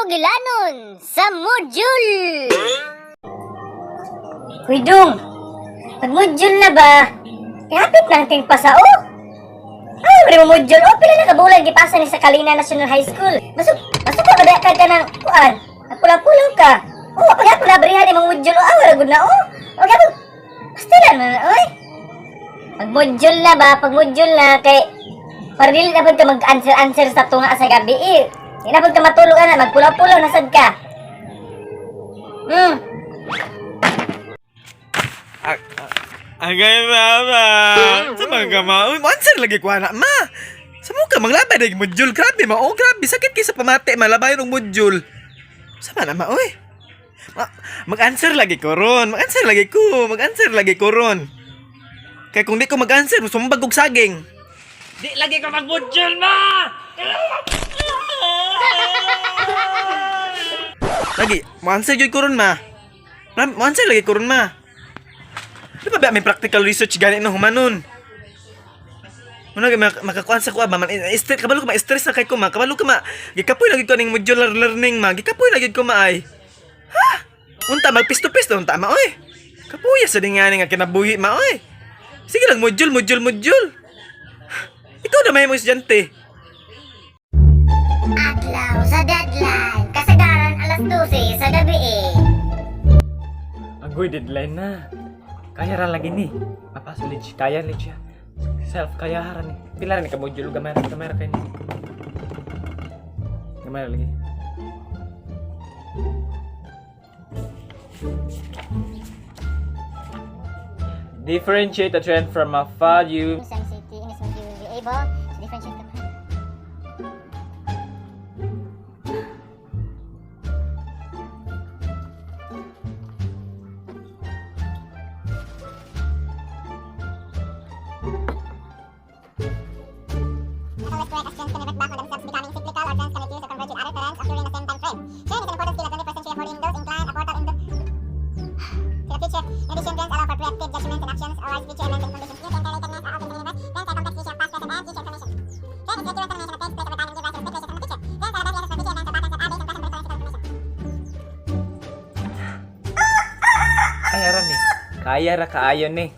gilanon sa module. Uy, Dong! Pag-module na ba? Ihapit natin pasao. Ay, pre mo module. O, pila na kabulan gipasa ni sa Kalina National High School. Masuk ka madakad ka ng kuan. Nagpula-pulaw ka. O, paghapon na barihan ni mga module. O, wala gud na o. Paghapon. Pastilan mo na, oy. Pag-module na ba? Pag-module na kay para dili na ka mag-answer sa tunga sa gabi eh. Di na ka matulog na, magpulaw-pulaw nasad ka. Agay mama. Sa mga ma. Uy, answer lagi ko anak ma. Sa mo ka maglabay dahil module. Grabe ma. Oh, grabe. Sakit kayo sa pamati. Malabay ng module. Sama na ma. Uy. Mag-answer lagi ko ron. Mag-answer lagi ko ron. Kaya kung di ko mag-answer, sumbag og saging. Di lagi ko mag-module ma. Lagi. Mag-answer yun ko ron ma. Mag-answer lagi ko ron ma. Di ba may practical research gani na humanon? Makakuan sa kuha ba? Kabalo ko ma-stress na kay ko ma. Kabalo ko ma. Gikapoy lagi ko ning modular learning ma. Gikapoy lagi ko ma ay. Ha? Unta magpisto-pisto unta ma oy. Kapuya sa dingani nga kinabuhi ma oy. Sige lang module. Ikaw na may mga estudyante. Adlaw sa deadline. Kasagaran alas 12 sa gabi eh. Agoy deadline na. Kaya ra lagi ni. Apa sulit kaya ni siya. Self kaya ra ni. Pila ni ka module gamay kay ni. Gamay lagi. Differentiate a trend from a value. Sensitivity in this module will be able to differentiate the Kaya ra ni. Kaya ra kaayo ni.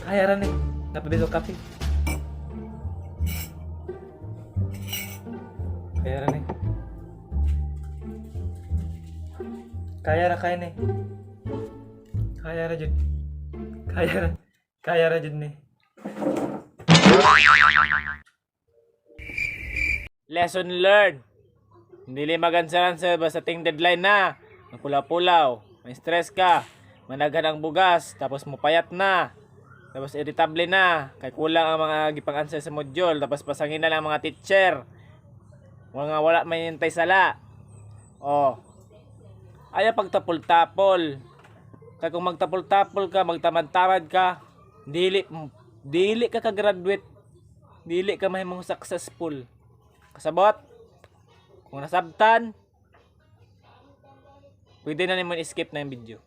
Kaya ra ni. Napabilo kape. Kaya ra ni. Kaya ni. Kaya ra jud ni. Lesson learned. Hindi mag-answer basta ting deadline na. Napula-pulaw, may stress ka, managhan ang bugas, tapos mupayat na. Tapos irritable na, kay kulang ang mga gipang-answer sa module, tapos pasangin na lang mga teacher. Wala may hintay sala. Oh. Ayaw pagtapol-tapol. Kaya kung magtapol-tapol ka, magtamad-tamad ka, dili ka ka-graduate. Dili ka mahimong successful. Kasabot, kung nasabtan, pwede na naman skip na yung video.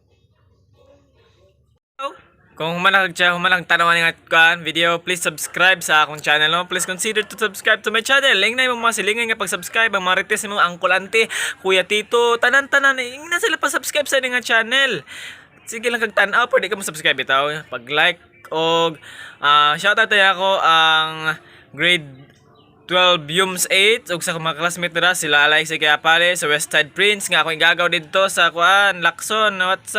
Kung humanag tanawan nga video, please subscribe sa akong channel. No? Please consider to subscribe to my channel. Link na yung mga silingay nga pag-subscribe. Ang marites ng mga uncle, auntie, kuya, tito, tanan-tanan. Na sila pa-subscribe sa nga channel. Sige lang kag-tanaw, pwede ka mo-subscribe ito. Pag-like o shoutout tayo ako ang grade 12 Yums 8 ug sa mga classmate nila sila Alex kaya pare sa Westside Prince nga ako igagaw dito sa kuan Lacson. What's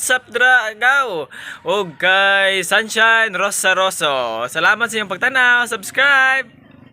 up dra gaw og kay Sunshine Rosa Rosso. Salamat sa inyong pagtanaw, subscribe.